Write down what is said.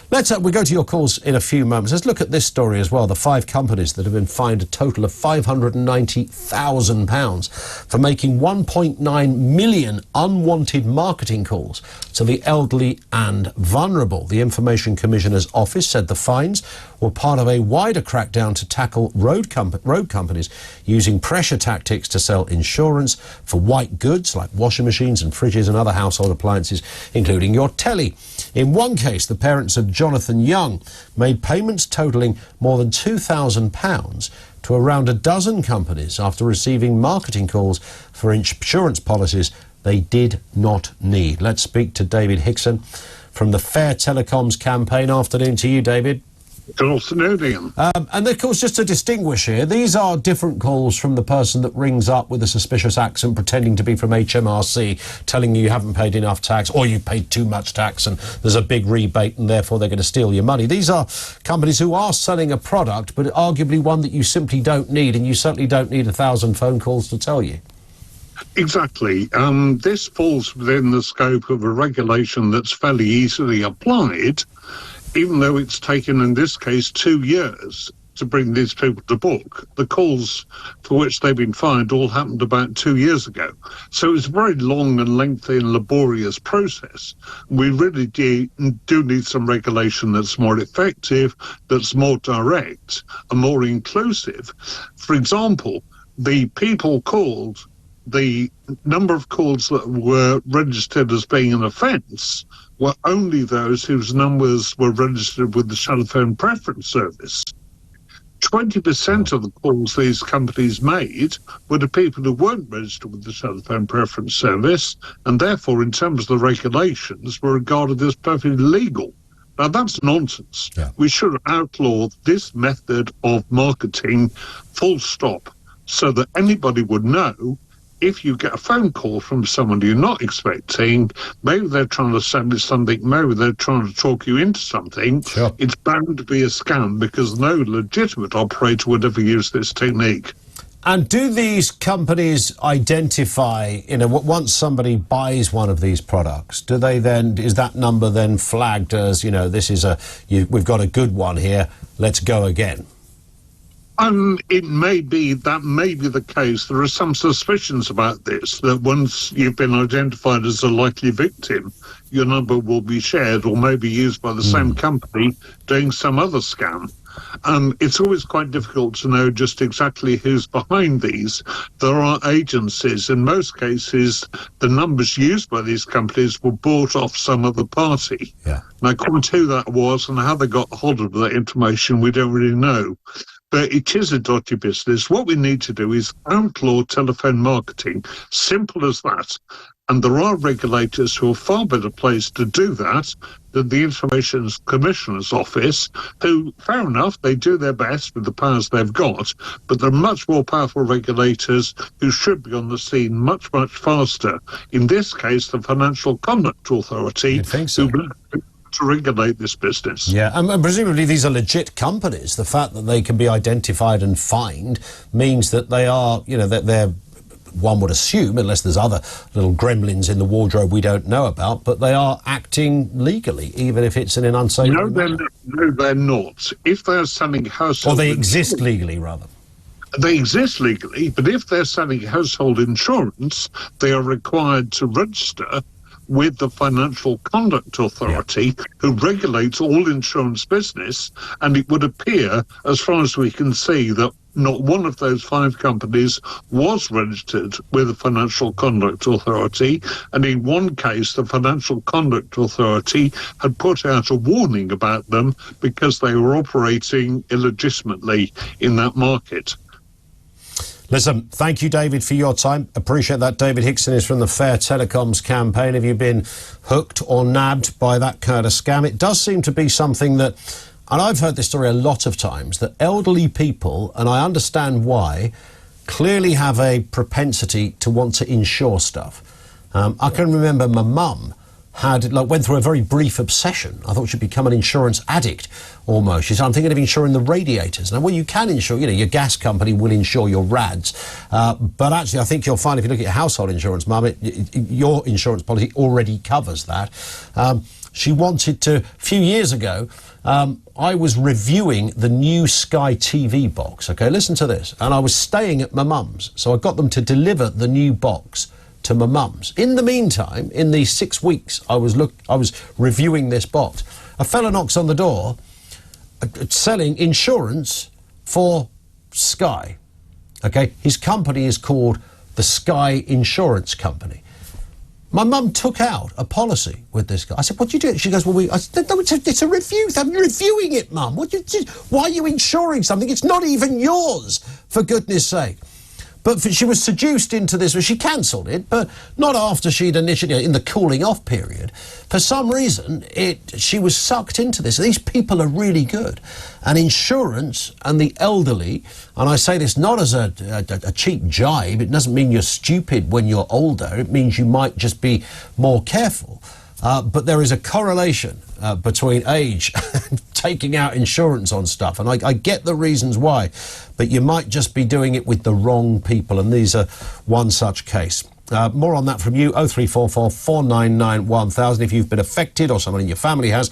We go to your calls in a few moments. Let's look at this story as well. The 5 companies that have been fined a total of £590,000 for making 1.9 million unwanted marketing calls to the elderly and vulnerable. The Information Commissioner's Office said the fines were part of a wider crackdown to tackle road companies using pressure tactics to sell insurance for white goods like washing machines and fridges and other household appliances, including your telly. In one case, the parents of Jonathan Young made payments totalling more than £2,000 to around a dozen companies after receiving marketing calls for insurance policies they did not need. Let's speak to David Hickson from the Fair Telecoms campaign. Afternoon to you, David. Good afternoon, Ian. And of course, just to distinguish here, these are different calls from the person that rings up with a suspicious accent pretending to be from HMRC, telling you haven't paid enough tax or you paid too much tax and there's a big rebate and therefore they're going to steal your money. These are companies who are selling a product, but arguably one that you simply don't need, and you certainly don't need 1,000 phone calls to tell you. Exactly. This falls within the scope of a regulation that's fairly easily applied, even though it's taken, in this case, 2 years to bring these people to book. The calls for which they've been fined all happened about 2 years ago. So it's a very long and lengthy and laborious process. We really do need some regulation that's more effective, that's more direct and more inclusive. For example, the people called, the number of calls that were registered as being an offence were only those whose numbers were registered with the telephone preference service. 20% of the calls these companies made were to people who weren't registered with the telephone preference service, and therefore, in terms of the regulations, were regarded as perfectly legal. Now, that's nonsense. Yeah. We should outlaw this method of marketing full stop, so that anybody would know if you get a phone call from someone you're not expecting, maybe they're trying to send you something, maybe they're trying to talk you into something, Sure. It's bound to be a scam, because no legitimate operator would ever use this technique. And do these companies identify, once somebody buys one of these products, do they then, is that number then flagged as, this is we've got a good one here, let's go again? That may be the case. There are some suspicions about this, that once you've been identified as a likely victim, your number will be shared or may be used by the same company doing some other scam. It's always quite difficult to know just exactly who's behind these. There are agencies. In most cases, the numbers used by these companies were bought off some other party. Yeah. Now, quite who that was and how they got hold of that information, we don't really know. But it is a dodgy business. What we need to do is outlaw telephone marketing. Simple as that. And there are regulators who are far better placed to do that than the Information Commissioner's Office, who, fair enough, they do their best with the powers they've got, but there are much more powerful regulators who should be on the scene much, much faster. In this case, the Financial Conduct Authority, You'd think so. To regulate this business. Yeah, and presumably these are legit companies. The fact that they can be identified and fined means that they are, that they're, one would assume, unless there's other little gremlins in the wardrobe we don't know about, but they are acting legally, even if it's in an unsafe manner. No, they're not. If they're selling household... Or they exist legally, rather. They exist legally, but if they're selling household insurance, they are required to register with the Financial Conduct Authority, who regulates all insurance business, and it would appear, as far as we can see, that not one of those 5 companies was registered with the Financial Conduct Authority, and in one case the Financial Conduct Authority had put out a warning about them because they were operating illegitimately in that market. Listen, thank you, David, for your time. Appreciate that. David Hickson is from the Fair Telecoms campaign. Have you been hooked or nabbed by that kind of scam? It does seem to be something that, and I've heard this story a lot of times, that elderly people, and I understand why, clearly have a propensity to want to insure stuff. I can remember my mum went through a very brief obsession. I thought she'd become an insurance addict almost. She said, I'm thinking of insuring the radiators. Now, well, you can insure, your gas company will insure your rads. But actually, I think you'll find if you look at your household insurance, Mum, your insurance policy already covers that. She wanted to, a few years ago, I was reviewing the new Sky TV box. Okay, listen to this. And I was staying at my mum's. So I got them to deliver the new box to my mum's. In the meantime, in the 6 weeks I was reviewing this box, a fella knocks on the door selling insurance for Sky. Okay, his company is called the Sky Insurance Company. My mum took out a policy with this guy. I said, what do you do? She goes, well, I said, no, it's a review. I'm reviewing it, Mum. Why are you insuring something? It's not even yours, for goodness sake. But she was seduced into this. Well, she cancelled it, but not after she'd initially, in the cooling off period. For some reason, she was sucked into this. These people are really good. And insurance and the elderly, and I say this not as a cheap jibe, it doesn't mean you're stupid when you're older. It means you might just be more careful. But there is a correlation between age and taking out insurance on stuff. And I get the reasons why, but you might just be doing it with the wrong people. And these are one such case. More on that from you, 0344 499 1000 if you've been affected or someone in your family has.